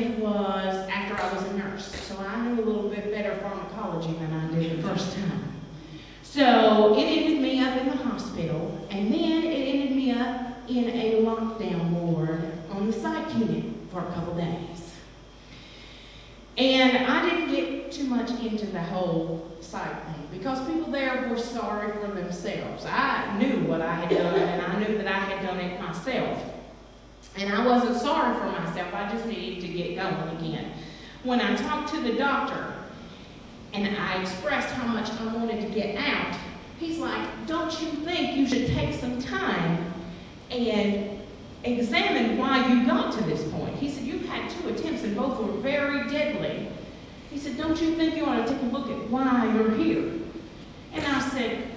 it was after I was a nurse. So I knew a little bit better pharmacology than I did the first time. So it ended me up in the hospital, and then it ended me up in a lockdown ward on the psych unit for a couple days. And I didn't get too much into the whole psych thing because people there were sorry for themselves. I knew what I had done, and I knew that I had done it myself. And I wasn't sorry for myself. I just needed to get going again. When I talked to the doctor and I expressed how much I wanted to get out, he's like, don't you think you should take some time and examine why you got to this point? He said, you've had 2 attempts and both were very deadly. He said, don't you think you ought to take a look at why you're here? And I said,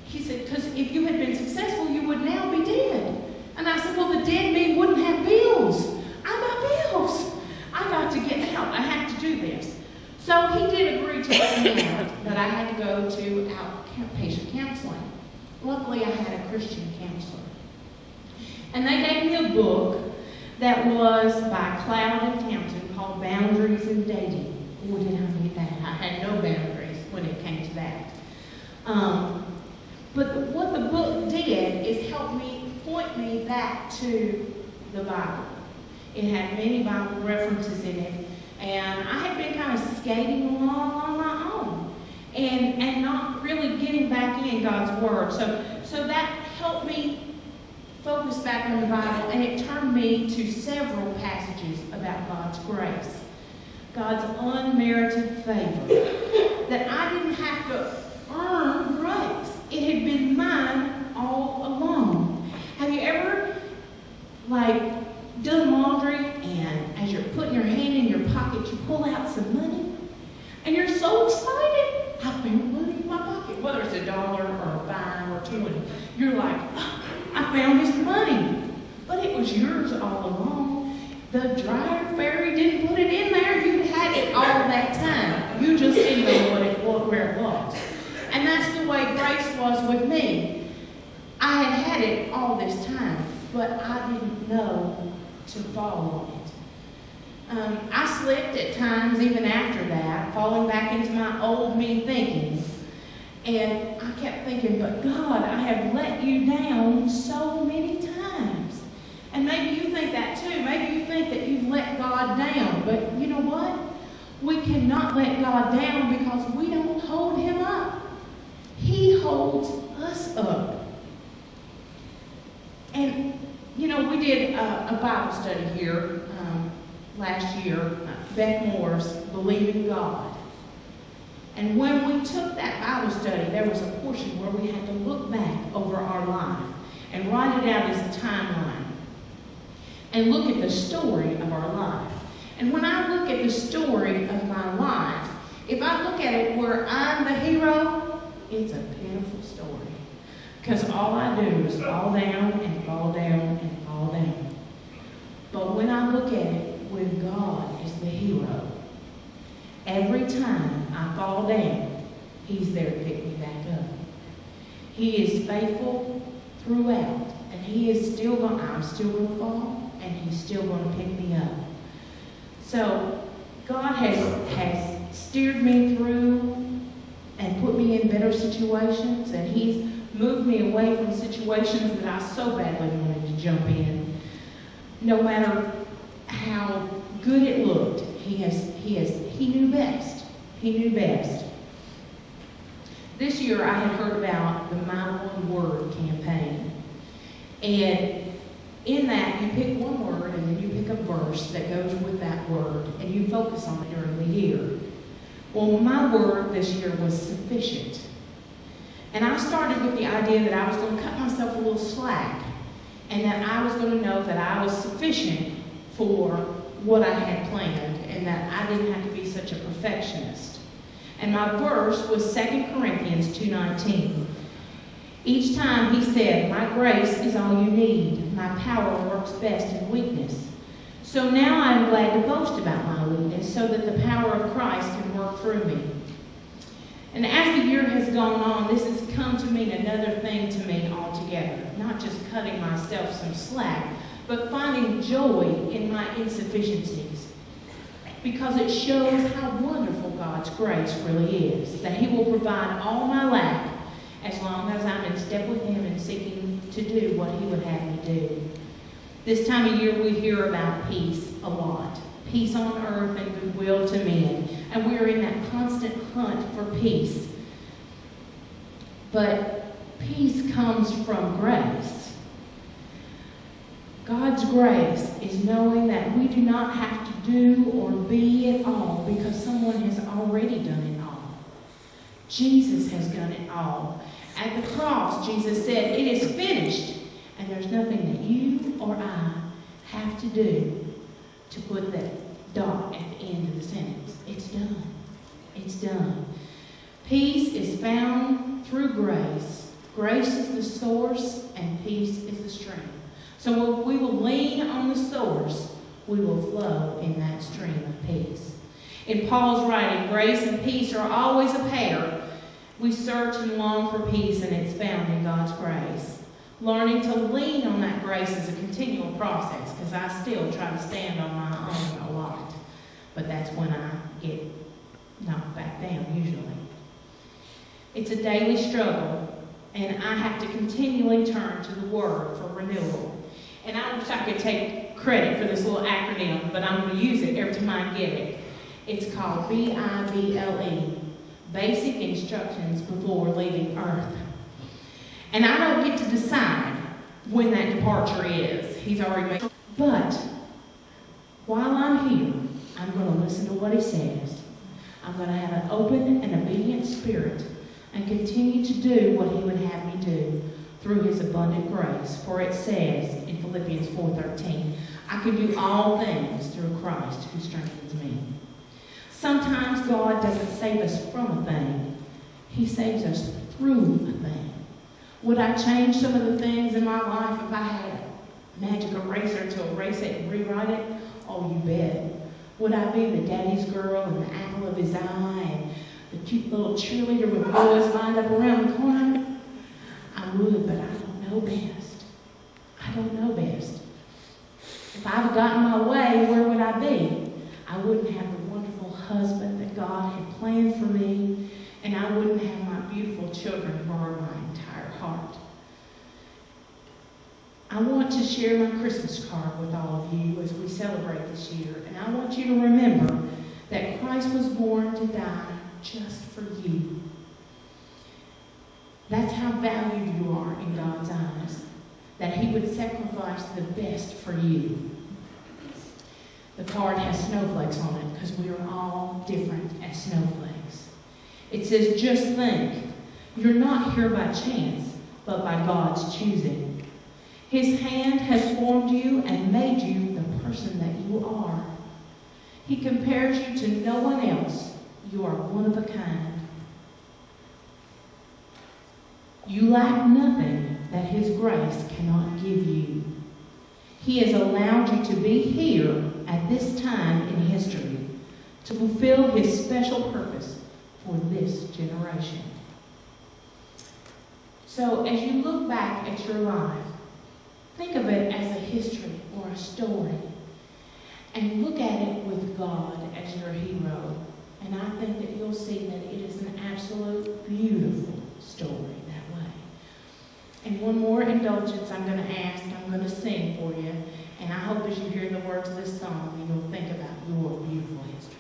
he said, because if you had been successful, you would now be dead. And I said, well, the dead me wouldn't have bills. I got bills. I got to get out. I have to do this. So he did agree to let me out, but I had to go to outpatient counseling. Luckily, I had a Christian counselor. And they gave me a book that was by Cloud and Hampton called Boundaries in Dating. Oh, did I read that? I had no boundaries when it came to that. But what the book did is help me point me back to the Bible. It had many Bible references in it, and I had been kind of skating along on my own and not really getting back in God's Word. So that helped me focus back on the Bible, and it turned me to several passages about God's grace, God's unmerited favor, that I didn't have to earn grace. It had been mine all along. Have you ever, done laundry, and as you're putting your hand in your pocket, you pull out some money, and you're so excited, I found money in my pocket, whether it's $1 or $5 or $20. You're like, oh, I found this money, but it was yours all along. The dryer fairy didn't put it in there. You had it all that time. You just didn't know where it was. And that's the way grace was with me. I had it all this time, but I didn't know to fall on it. I slipped at times even after that, falling back into my old me thinking. And I kept thinking, but God, I have let you down so many times. And maybe you think that too. Maybe you think that you've let God down. But you know what? We cannot let God down because we don't hold Him up. He holds us up. And, we did a Bible study here last year, Beth Moore's Believing God. And when we took that Bible study, there was a portion where we had to look back over our life and write it out as a timeline and look at the story of our life. And when I look at the story of my life, if I look at it where I'm the hero, it's a pitiful story. Because all I do is fall down and fall down and fall down. But when I look at it, when God is the hero, every time I fall down, He's there to pick me back up. He is faithful throughout, and I'm still going to fall, and He's still going to pick me up. So God has steered me through and put me in better situations, and He's moved me away from situations that I so badly wanted to jump in. No matter how good it looked, He knew best. He knew best. This year I had heard about the My One Word campaign. And in that, you pick one word and then you pick a verse that goes with that word, and you focus on it during the year. Well, my word this year was sufficient. And I started with the idea that I was going to cut myself a little slack, and that I was going to know that I was sufficient for what I had planned, and that I didn't have to be such a perfectionist. And my verse was 2 Corinthians 2:19. Each time he said, my grace is all you need. My power works best in weakness. So now I am glad to boast about my weakness, so that the power of Christ can work through me. And as the year has gone on, this has come to mean another thing to me altogether. Not just cutting myself some slack, but finding joy in my insufficiencies. because it shows how wonderful God's grace really is, that He will provide all my lack as long as I'm in step with Him and seeking to do what He would have me do. This time of year we hear about peace a lot. Peace on earth and goodwill to men. And we are in that constant hunt for peace. But peace comes from grace. God's grace is knowing that we do not have to do or be it all because someone has already done it all. Jesus has done it all. At the cross, Jesus said, "It is finished." And there's nothing that you or I have to do to put that dot at the end of the sentence. It's done. It's done. Peace is found through grace. Grace is the source and peace is the stream. So if we will lean on the source, we will flow in that stream of peace. In Paul's writing, grace and peace are always a pair. We search and long for peace, and it's found in God's grace. Learning to lean on that grace is a continual process, because I still try to stand on my own a lot. But that's when I get knocked back down, usually. It's a daily struggle, and I have to continually turn to the Word for renewal. And I wish I could take credit for this little acronym, but I'm going to use it every time I get it. It's called BIBLE, Basic Instructions Before Leaving Earth. And I don't get to decide when that departure is. He's already made. But while I'm here, I'm going to listen to what He says. I'm going to have an open and obedient spirit and continue to do what He would have me do through His abundant grace. For it says in Philippians 4:13, I can do all things through Christ who strengthens me. Sometimes God doesn't save us from a thing. He saves us through a thing. Would I change some of the things in my life if I had a magic eraser to erase it and rewrite it? Oh, you bet. Would I be the daddy's girl and the apple of his eye and the cute little cheerleader with boys lined up around the corner? I would, but I don't know best. I don't know best. If I'd gotten my way, where would I be? I wouldn't have the wonderful husband that God had planned for me, and I wouldn't have my beautiful children who are my entire heart. I want to share my Christmas card with all of you as we celebrate this year, and I want you to remember that Christ was born to die just for you. That's how valued you are in God's eyes, that He would sacrifice the best for you. The card has snowflakes on it because we are all different as snowflakes. It says, just think, you're not here by chance, but by God's choosing. His hand has formed you and made you the person that you are. He compares you to no one else. You are one of a kind. You lack nothing that His grace cannot give you. He has allowed you to be here at this time in history to fulfill His special purpose for this generation. So as you look back at your life, think of it as a history or a story, and look at it with God as your hero. And I think that you'll see that it is an absolute beautiful story that way. And one more indulgence I'm going to ask, I'm going to sing for you. And I hope as you hear the words of this song, you'll think about your beautiful history.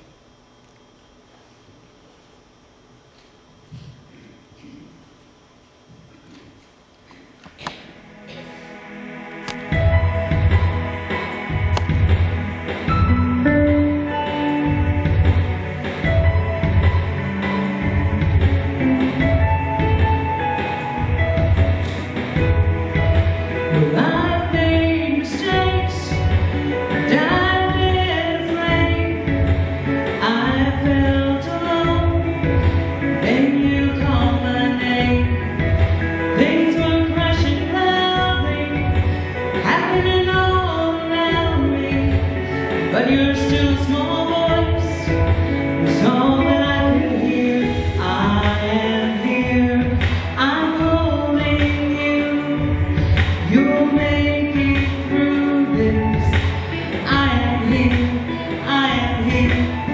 I am here.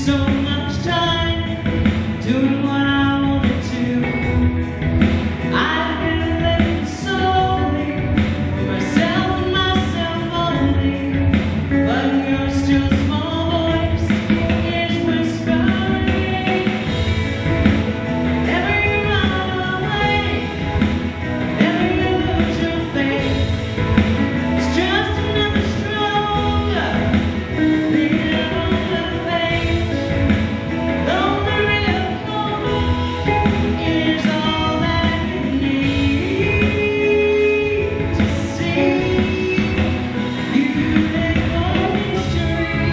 so much time doing what I wanted to. I've been living solely for myself and myself only, but your still small voice is whispering. Never you run away, never you lose your faith. It's just another stronger being on the page. Though the real hope is all that you need to see. Beautiful history,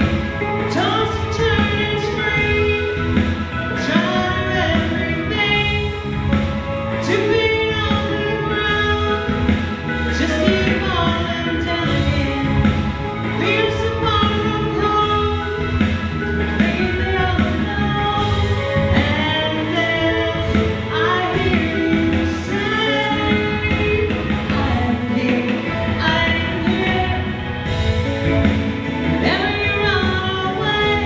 toss and turn and scream, try everything to be on the ground. Just keep on and telling it. We're so far from home, maybe they all know. And then I hear you say, I'm here, I'm here. Never you run away,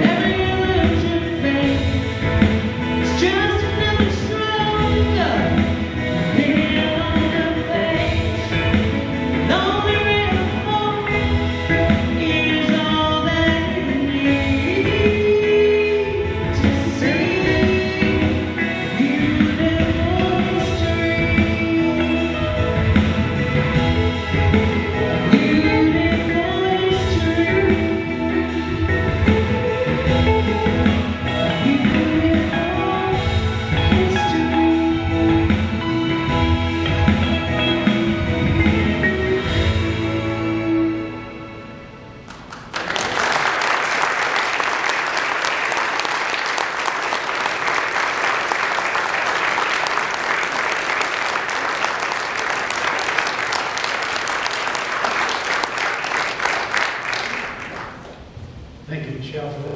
never you lose your faith. It's just another stronger here on the page. Though the real hope is all that you need to see. Beautiful history, beautiful history, Thank you, Michelle, for that.